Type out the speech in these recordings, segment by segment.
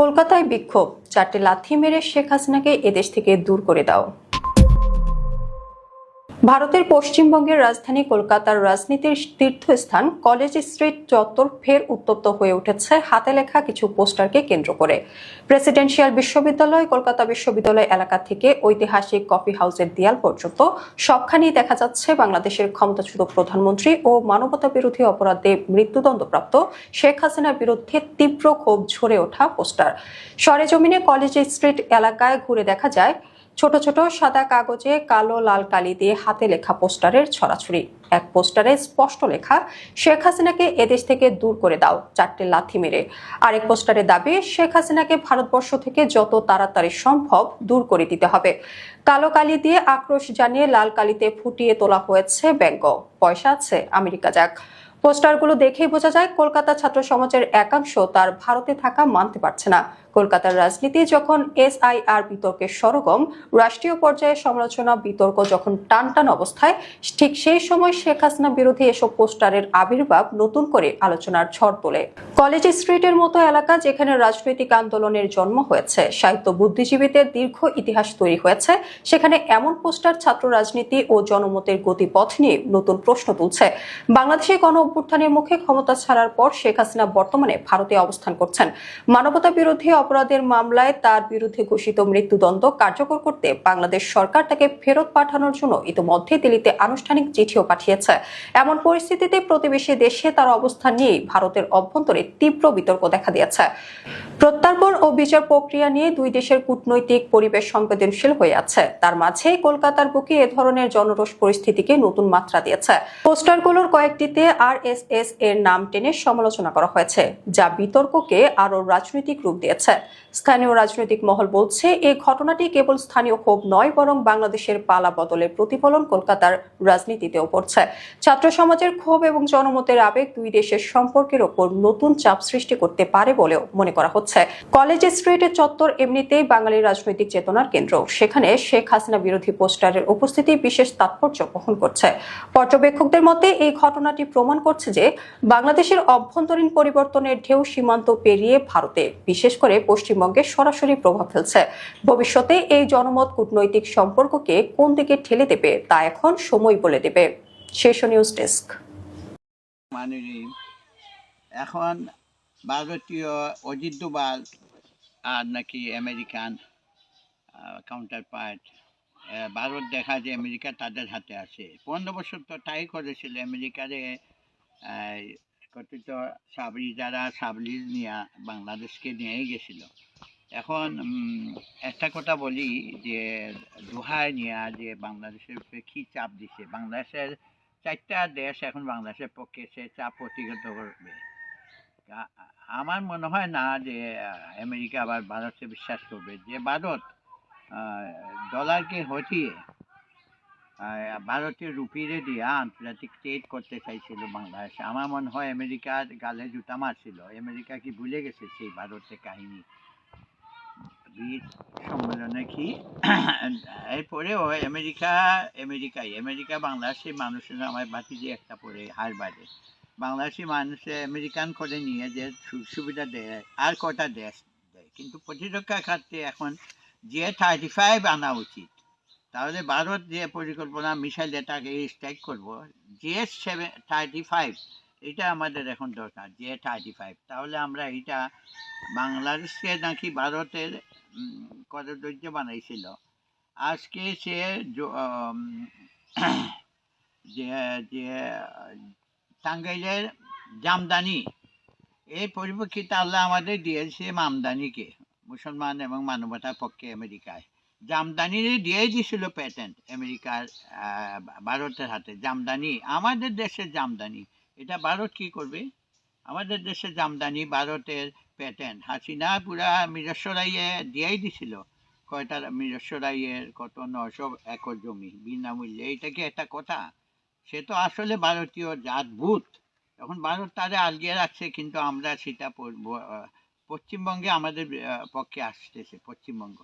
কলকাতায় বিক্ষোভ, 4টে লাথি মেরে শেখ হাসিনাকে এদেশ থেকে দূর করে দাও। ভারতের পশ্চিমবঙ্গের রাজধানী কলকাতার রাজনীতির তীর্থস্থান কলেজ স্ট্রিট চত্বর ফের উত্তপ্ত হয়ে উঠেছে হাতে লেখা কিছু পোস্টারকে কেন্দ্র করে। প্রেসিডেন্সিয়াল বিশ্ববিদ্যালয়, কলকাতা বিশ্ববিদ্যালয় এলাকা থেকে ঐতিহাসিক কফি হাউসের দেয়াল পর্যন্ত সবখানেই দেখা যাচ্ছে বাংলাদেশের ক্ষমতাচ্যুত প্রধানমন্ত্রী ও মানবতা বিরোধী অপরাধে মৃত্যুদণ্ডপ্রাপ্ত শেখ হাসিনার বিরুদ্ধে তীব্র ক্ষোভ ঝরে ওঠা পোস্টার। সরেজমিনে কলেজ স্ট্রিট এলাকায় ঘুরে দেখা যায় ছোট ছোট সাদা কাগজে কালো লাল কালি দিয়ে হাতে লেখা পোস্টারের ছড়াছড়ি। এক পোস্টারে স্পষ্ট লেখা, শেখ হাসিনাকে এদেশ থেকে দূর করে দাও, 4টে লাথি মেরে। আরেক পোস্টারে দাবি, শেখ হাসিনাকে ভারতবর্ষ থেকে যত তাড়াতাড়ি সম্ভব দূর করে দিতে হবে। কালো কালি দিয়ে আক্রোশ জানিয়ে লাল কালিতে ফুটিয়ে তোলা হয়েছে ব্যঙ্গ, পয়সা আছে আমেরিকা যাক। পোস্টারগুলো দেখেই বোঝা যায় কলকাতা ছাত্র সমাজের একাংশ তার ভারতে থাকা মানতে পারছে না। কলকাতার রাজনীতি যখন SIR বিতর্কের সরগম, রাষ্ট্রীয় পর্যায়ে সমালোচনা বিতর্ক যখন টানটান অবস্থায়, ঠিক সেই সময় শেখ হাসিনা বিরোধী এসব পোস্টারের আবির্ভাব নতুন করে আলোচনার ঝড় তোলে। কলেজ স্ট্রিটের মতো এলাকা যেখানে রাজনৈতিক আন্দোলনের জন্ম হয়েছে, সাহিত্য বুদ্ধিজীবীদের দীর্ঘ ইতিহাস তৈরি হয়েছে, সেখানে এমন পোস্টার ছাত্র রাজনীতি ও জনমতের গতিপথ নিয়ে নতুন প্রশ্ন তুলছে। বাংলাদেশে গণ অভ্যুত্থানের মুখে ক্ষমতা ছাড়ার পর শেখ হাসিনা বর্তমানে ভারতে অবস্থান করছেন। মানবতা বিরোধী অপরাধের মামলায় তার বিরুদ্ধে ঘোষিত মৃত্যুদণ্ড কার্যকর করতে বাংলাদেশ সরকার তাকে ফেরত পাঠানোর জন্য ইতিমধ্যে দিল্লিতে আনুষ্ঠানিক চিঠিও পাঠিয়েছে। এমন পরিস্থিতিতে প্রতিবেশী দেশে তার অবস্থান নিয়ে ভারতের অভ্যন্তরে তীব্র বিতর্ক দেখা দিয়েছে। প্রত্যার্পণ ও বিচার প্রক্রিয়া নিয়ে দুই দেশের কূটনৈতিক পরিবেশ সংবেদনশীল হয়ে আছে। তার মাঝে কলকাতার বুকে এ ধরনের জনরোষ পরিস্থিতিকে নতুন মাত্রা দিয়েছে। পোস্টারগুলোর কয়েকটিতে RSS এর নাম টেনে সমালোচনা করা হয়েছে, যা বিতর্ককে আরো রাজনৈতিক রূপ দিয়েছে। স্থানীয় রাজনৈতিক মহল বলছে, এই ঘটনাটি কেবল স্থানীয় ক্ষোভ নয়, বরং বাংলাদেশের পালা বদলের প্রতিফলন কলকাতার রাজনীতিতেও পড়ছে। ছাত্র সমাজের ক্ষোভ এবং জনমতের আবেগ দুই দেশের সম্পর্কের ওপর নতুন চাপ সৃষ্টি করতে পারে বলেও মনে করা হচ্ছে। কলেজ স্ট্রিটের চত্বর এমনিতেই বাঙালি রাজনৈতিক চেতনার কেন্দ্র। সেখানে শেখ হাসিনা বিরোধী পোস্টারের উপস্থিতি বিশেষ তাৎপর্য বহন করছে। পর্যবেক্ষকদের মতে এই ঘটনাটি প্রমাণ করছে যে বাংলাদেশের অভ্যন্তরীণ পরিবর্তনের ঢেউ সীমান্ত পেরিয়ে ভারতে, বিশেষ করে পশ্চিমবঙ্গে সরাসরি প্রভাব ফেলছে। ভবিষ্যতে এই জনমত কূটনৈতিক সম্পর্ককে কোন দিকে ঠেলে দেবে তা এখন সময় বলে দেবে। শীর্ষ নিউজ ডেস্ক। এখন ভারতীয় অজিত ডোভাল আর নাকি আমেরিকান কাউন্টার পার্ট, ভারত দেখা যে আমেরিকা তাদের হাতে আছে। 15 বছর তো তাই করেছিল আমেরিকারে কথিত সাবরি, যারা সাবরি নিয়ে বাংলাদেশকে নিয়েই গেছিল। এখন একটা কথা বলি যে দোহায় নিয়ে যে বাংলাদেশের উপরে কী চাপ দিচ্ছে, বাংলাদেশের 4টা দেশ এখন বাংলাদেশের পক্ষে সে চাপ প্রতিহত করবে। আমার মনে হয় না যে আমেরিকা আবার ভারতকে বিশ্বাস করবে। যে ভারত ডলারকে হটিয়ে ভারতীয় রুপিরে দিয়ে আন্তর্জাতিক ট্রেড করতে চাইছিল বাংলাদেশে, আমার মনে হয় আমেরিকার গালে জুতা মারছিল। আমেরিকা কি ভুলে গেছে সেই ভারতের কাহিনী? সম্মেলনে কি এরপরেও আমেরিকা বাংলাদেশের মানুষের আমার বাতি যে একটা পরে হার বাড়ে, বাংলাদেশি মানুষে আমেরিকান করে নিয়ে যে সুবিধা দেয় আর কটা দেশ দেয়, কিন্তু প্রতিরক্ষা খাতে এখন J-35 আনা উচিত। তাহলে ভারত যে পরিকল্পনা মিসাইল এটাকে স্ট্রাইক করবো, J-35 এটা আমাদের এখন দরকার, J-35। তাহলে আমরা এটা বাংলাদেশকে নাকি ভারতের করদৈর্য বানাইছিল, আজকে সে যে যে টাঙ্গাইলের জামদানি, এই পরিপ্রেক্ষিতে আল্লাহ আমাদের দিয়েছে আমদানিকে, মুসলমান এবং মানবতার পক্ষে আমেরিকায় জামদানি দিয়েই দিয়েছিল প্যাটেন্ট আমেরিকার ভারতের হাতে। জামদানি আমাদের দেশের জামদানি, এটা ভারত কি করবে? আমাদের দেশের জামদানি ভারতের প্যাটেন্ট। হাসিনা পুরা মিরসরাইয়ে দিয়েই দিছিল, কয়টা মিরসরাইয়ের কত 900 একর জমি বিনামূল্যে। এইটা কি একটা কথা? সে তো আসলে ভারতীয় জাতভূত। এখন ভারত তারা আলগিয়ে রাখছে, কিন্তু আমরা সেটা পশ্চিমবঙ্গে আমাদের পক্ষে আসতেছে। পশ্চিমবঙ্গ,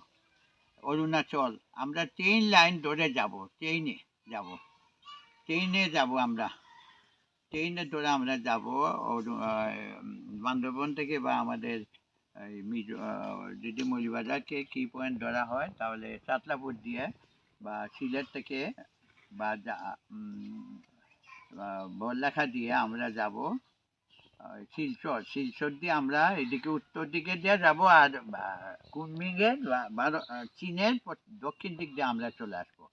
অরুণাচল, আমরা ট্রেন লাইন ধরে যাব, ট্রেনে যাব আমরা, ট্রেনে ধরে আমরা যাব বান্দরবন থেকে বা আমাদের যদি মৌলভীবাজারকে কি পয়েন্ট ধরা হয় তাহলে চাতলাপুর দিয়ে বা সিলেট থেকে বা বড়লেখা দিয়ে আমরা যাব শিলচর দিয়ে আমরা এদিকে উত্তর দিকে দিয়ে যাব আর কুনমিংয়ের চীনের দক্ষিণ দিক দিয়ে আমরা চলে আসবো।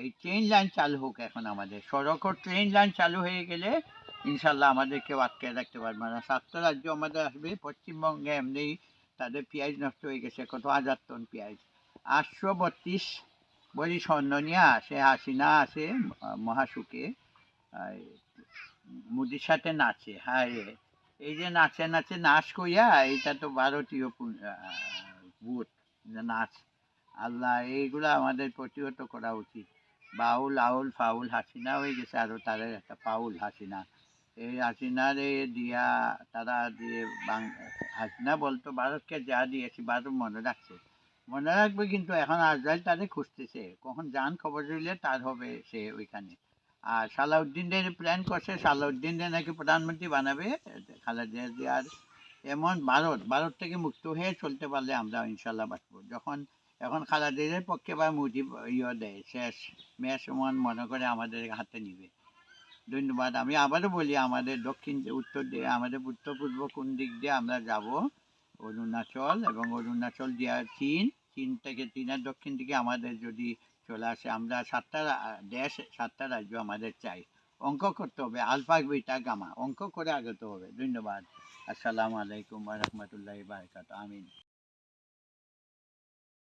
এই ট্রেন লাইন চালু হোক এখন, আমাদের সড়ক ও ট্রেন লাইন চালু হয়ে গেলে ইনশাল্লাহ আমাদের কেউ আটকে রাখতে পারবে না। 7টা রাজ্য আমাদের আসবে। পশ্চিমবঙ্গে এমনি তাদের পেঁয়াজ নষ্ট হয়ে গেছে, কত হাজার টন পেঁয়াজ। 832 বলি স্বর্ণ নিয়ে আসে, হাসিনা আসে মহাসুখে মোদির সাথে নাচে। হায় রে, এই যে নাচে নাচে নাচ কইয়া, এটা তো ভারতীয় ভূত নাচ। আল্লাহ, এইগুলা আমাদের প্রতিহত করা উচিত। বাউল আউল ফাউল হাসিনা হয়ে গেছে, আরো তাদের একটা পাউল হাসিনা। এই হাসিনারে দিয়া তারা দিয়ে হাসিনা বলতো ভারতকে যা দিয়েছি ভারত মনে রাখছে, মনে রাখবে, কিন্তু এখন আজরাইল তাদের খুঁজতেছে, কখন যান খবর রইলে তার হবে সে ওইখানে। আর সালাউদ্দিনের প্ল্যান করছে, সালাউদ্দিনের নাকি প্রধানমন্ত্রী বানাবে খালেদা জিয়ার। এমন ভারত থেকে মুক্ত হয়ে চলতে পারলে আমরা ইনশাল্লাহ বাঁচবো। যখন এখন খালেদার পক্ষে বা মুজিব দেয়, শেষ মেশ মনে করে আমাদের হাতে নিবে। ধন্যবাদ। আমি আবারও বলি, আমাদের উত্তর দিয়ে, আমাদের উত্তর পূর্ব কোন দিক দিয়ে আমরা যাব? অরুণাচল, এবং অরুণাচল দিয়ে চীন থেকে, চীনের দক্ষিণ দিকে আমাদের যদি চলে আসে, আমরা 7টা দেশ 7টা রাজ্য আমাদের চাই। অঙ্ক করতে হবে, আলফা বিটা গামা অঙ্ক করে আগতে হবে। ধন্যবাদ। আসসালামু আলাইকুম ওয়া রাহমাতুল্লাহি ওয়া বারাকাতুহু। আমিন।